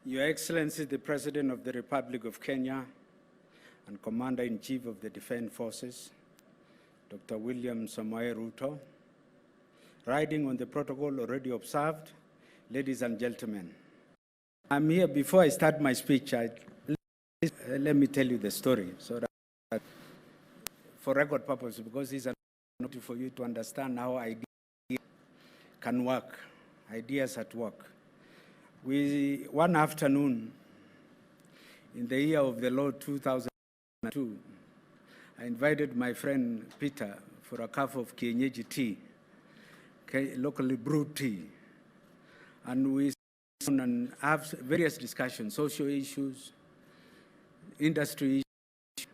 Your Excellency, the President of the Republic of Kenya and Commander-in-Chief of the Defense Forces, Dr. William Samoei Ruto, riding on the protocol already observed, ladies and gentlemen. I'm here before I start my speech. Let me tell you the story so that for record purposes, because it's an opportunity for you to understand how ideas can work, ideas at work. One afternoon in the year of the Lord 2002, I invited my friend Peter for a cup of kienyeji tea, locally brewed tea. And we sat down and have various discussions, social issues, industry issues.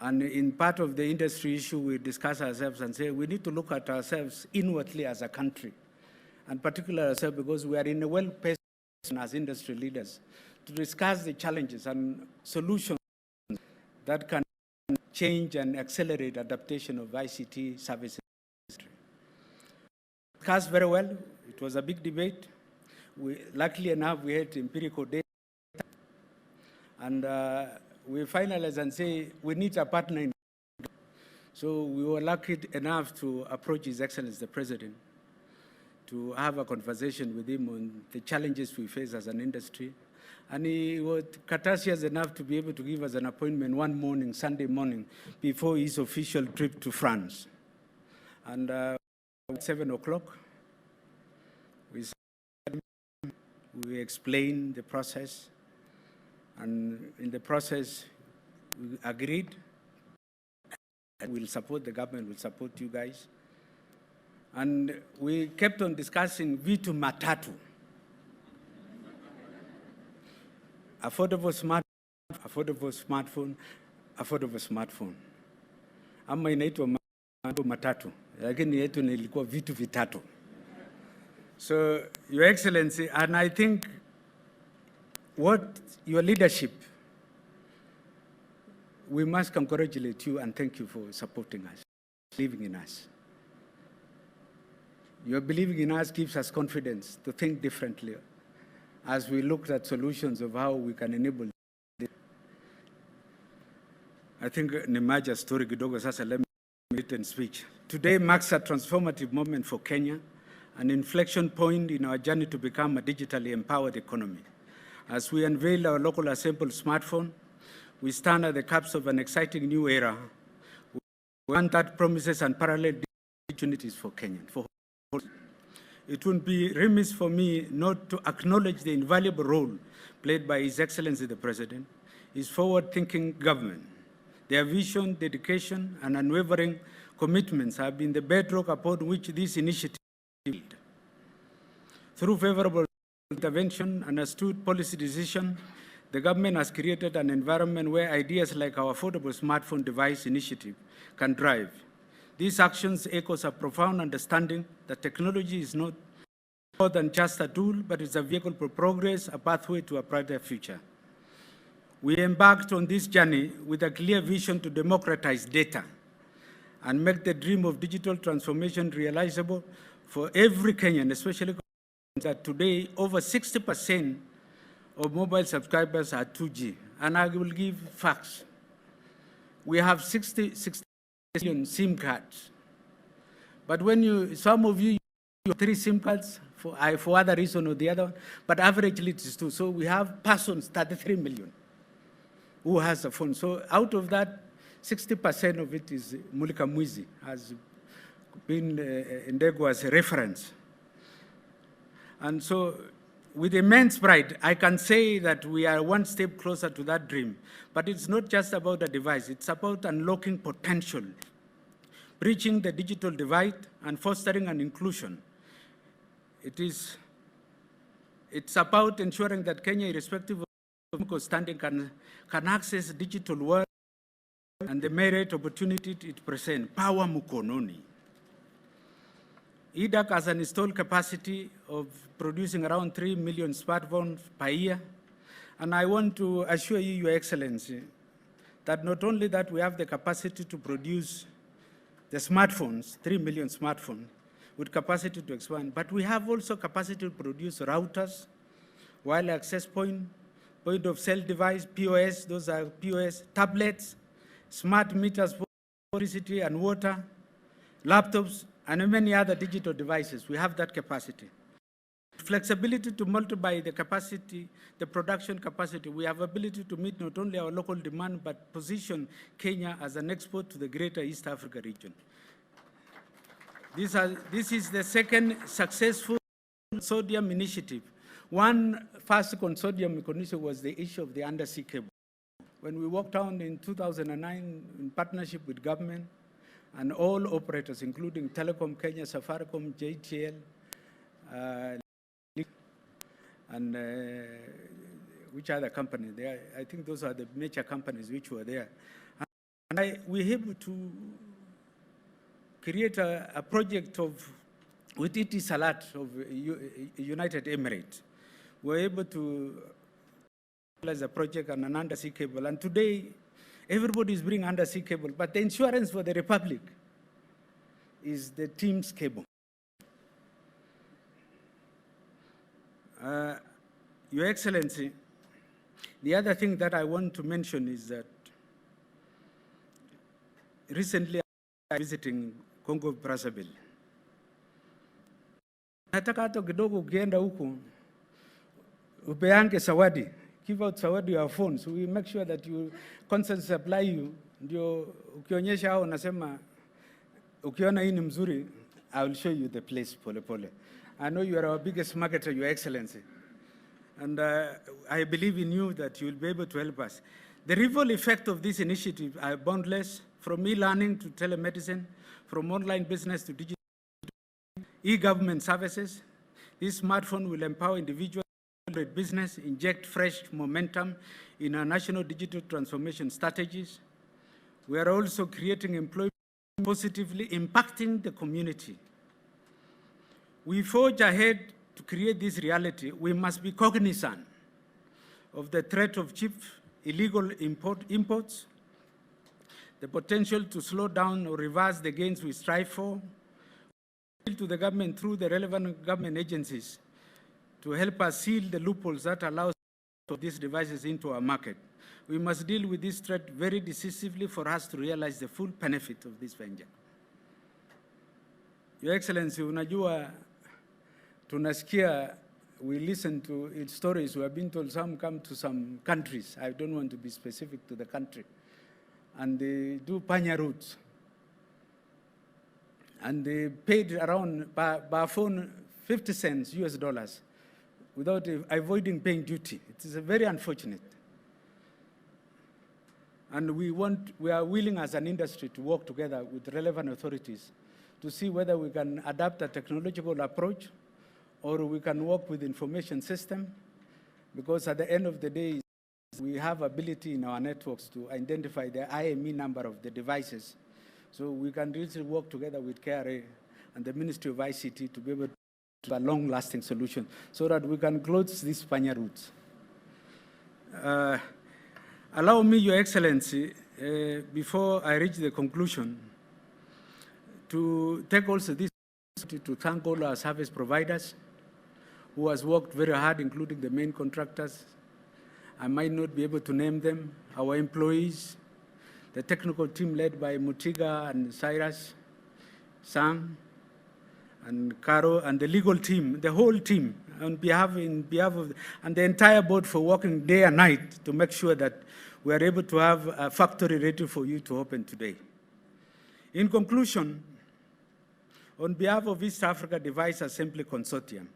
And in part of the industry issue, we discuss ourselves and say we need to look at ourselves inwardly as a country, and particularly ourselves because we are in a well-paced as industry leaders to discuss the challenges and solutions that can change and accelerate adaptation of ICT services. Discussed very well. It was a big debate. Luckily enough, we had empirical data, and we finalized and say we need a partner. So we were lucky enough to approach His Excellency the President to have a conversation with him on the challenges we face as an industry. And he was courteous enough to be able to give us an appointment one morning, Sunday morning, before his official trip to France. And at 7 o'clock, we explained the process. And in the process, we agreed that we'll support the government, we'll support you guys. And we kept on discussing vitu matatu. Affordable smartphone. Ama inaitwa matatu, lakini yetu nilikuwa vitu vitatu. So, Your Excellency, and I think what your leadership, we must congratulate you and thank you for supporting us, believing in us. Your believing in us gives us confidence to think differently as we looked at solutions of how we can enable this. I think nimaja story kidogo sasa, let me written speech. Today marks a transformative moment for Kenya, an inflection point in our journey to become a digitally empowered economy. As we unveil our local assembled smartphone, we stand at the cusp of an exciting new era, one that promises unparalleled opportunities for Kenyans. It would be remiss for me not to acknowledge the invaluable role played by His Excellency the President, his forward-thinking government. Their vision, dedication, and unwavering commitments have been the bedrock upon which this initiative is built. Through favorable intervention and astute policy decision, the government has created an environment where ideas like our affordable smartphone device initiative can drive. These actions echoes a profound understanding that technology is not more than just a tool, but is a vehicle for progress, a pathway to a brighter future. We embarked on this journey with a clear vision to democratize data and make the dream of digital transformation realizable for every Kenyan, especially that today over 60% of mobile subscribers are 2G. And I will give facts. We have 60 million SIM cards. But when some of you use 3 SIM cards for other reason or the other one, but averagely it is 2. So we have persons, 33 million, who has a phone. So out of that, 60% of it is Mulika Mwizi, has been Ndego as a reference. And so with immense pride, I can say that we are one step closer to that dream. But it's not just about the device, it's about unlocking potential, bridging the digital divide and fostering an inclusion. It's about ensuring that Kenya, irrespective of economic standing, can access digital world and the merit opportunity it presents. Power mukononi. Eadak has an installed capacity of producing around 3 million smartphones per year. And I want to assure you, Your Excellency, that not only that we have the capacity to produce the smartphones, 3 million smartphones, with capacity to expand, but we have also capacity to produce routers, wireless access point, point of sale device, POS, those are POS, tablets, smart meters for electricity and water, laptops, and many other digital devices. We have that capacity. Flexibility to multiply the capacity, the production capacity. We have ability to meet not only our local demand, but position Kenya as an export to the greater East Africa region. This is the second successful consortium initiative. One first consortium initiative was the issue of the undersea cable. When we worked on in 2009 in partnership with government and all operators, including Telecom, Kenya, Safaricom, JTL, and which other company? I think those are the major companies which were there. And we were able to create a project with ET Salat of United Emirates. We were able to realize a project on an undersea cable. And today, everybody is bringing undersea cable, but the insurance for the Republic is the team's cable. Your Excellency, the other thing that I want to mention is that recently I was visiting Congo Brazzaville. Nataka hata kidogo ukienda huku upeange sawadi, give out sawadi your phone, so we make sure that you constantly supply you, ndio ukionyesha hao unasema ukiona hii ni mzuri, I will show you the place pole pole. I know you are our biggest marketer, Your Excellency. And I believe in you that you will be able to help us. The ripple effect of this initiative are boundless, from e-learning to telemedicine, from online business to digital e-government services. This smartphone will empower individuals and business, inject fresh momentum in our national digital transformation strategies. We are also creating employment positively impacting the community. We forge ahead to create this reality. We must be cognizant of the threat of cheap illegal imports, the potential to slow down or reverse the gains we strive for, to the government through the relevant government agencies to help us seal the loopholes that allow these devices into our market. We must deal with this threat very decisively for us to realize the full benefit of this venture. Your Excellency, unajua tunasikia, we listen to its stories. We have been told some come to some countries. I don't want to be specific to the country. And they do panya routes. And they paid around, by phone, 50 cents US dollars without avoiding paying duty. It is very unfortunate. And we are willing as an industry to work together with relevant authorities to see whether we can adapt a technological approach or we can work with information system, because at the end of the day, we have ability in our networks to identify the IME number of the devices. So we can really work together with KRA and the Ministry of ICT to be able to have a long-lasting solution so that we can close these panya routes. Allow me, Your Excellency, before I reach the conclusion, to take also this to thank all our service providers who has worked very hard, including the main contractors. I might not be able to name them, our employees, the technical team led by Mutiga and Cyrus, Sang, and Caro, and the legal team, the whole team, in behalf of, and the entire board for working day and night to make sure that we are able to have a factory ready for you to open today. In conclusion, on behalf of East Africa Device Assembly Consortium,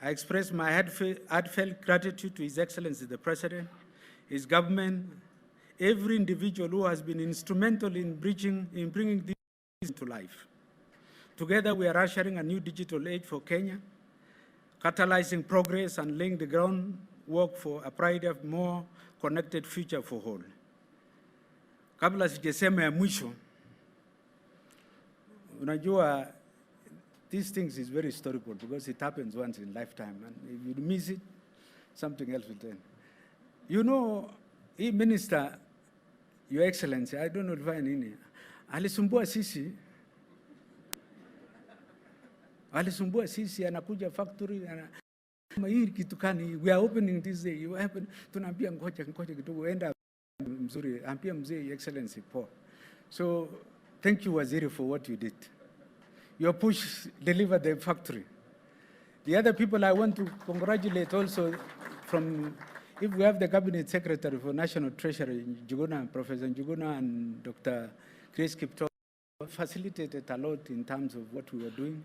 I express my heartfelt gratitude to His Excellency the President, his government, every individual who has been instrumental in bringing this to life. Together, we are ushering a new digital age for Kenya, catalyzing progress and laying the groundwork for a brighter, more connected future for all. Kabla sijasema ya mwisho, unajua, these things is very historical because it happens once in lifetime, and if you miss it, something else will turn. You know, he minister, Your Excellency, I don't know if I nini, alisumbua sisi, anakuja factory, hii kitu kani, we are opening this day, you happen, tunaambia ngoja kidogo, enda mzuri, ambia mzee excellency po. So thank you Waziri for what you did. Your push delivered the factory. The other people I want to congratulate also from, if we have the Cabinet Secretary for National Treasury, Njuguna, Professor Njuguna and Dr. Chris Kipto, facilitated a lot in terms of what we were doing.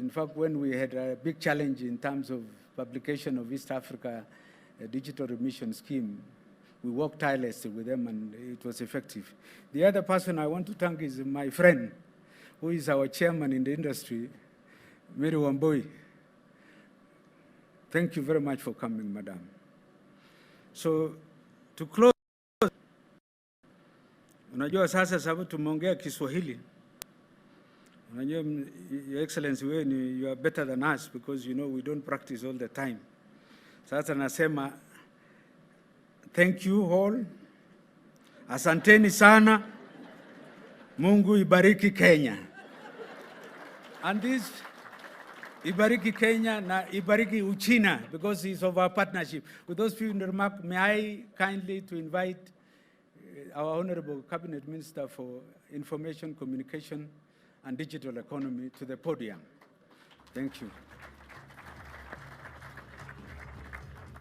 In fact, when we had a big challenge in terms of publication of East Africa digital remission scheme, we worked tirelessly with them and it was effective. The other person I want to thank is my friend, who is our chairman in the industry, Mary Wamboi. Thank you very much for coming, madam. So, to close, unajua sasa sababu tumeongea Kiswahili. Unajua, Your Excellency, you are better than us because you know we don't practice all the time. Sasa nasema, thank you all. Asanteni sana. Mungu ibariki Kenya. And this, ibariki Kenya na ibariki Uchina because it's of our partnership. With those few remarks, may I kindly to invite our Honorable Cabinet Minister for Information, Communication and Digital Economy to the podium. Thank you.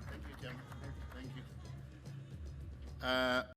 Thank you, Jam. Thank you.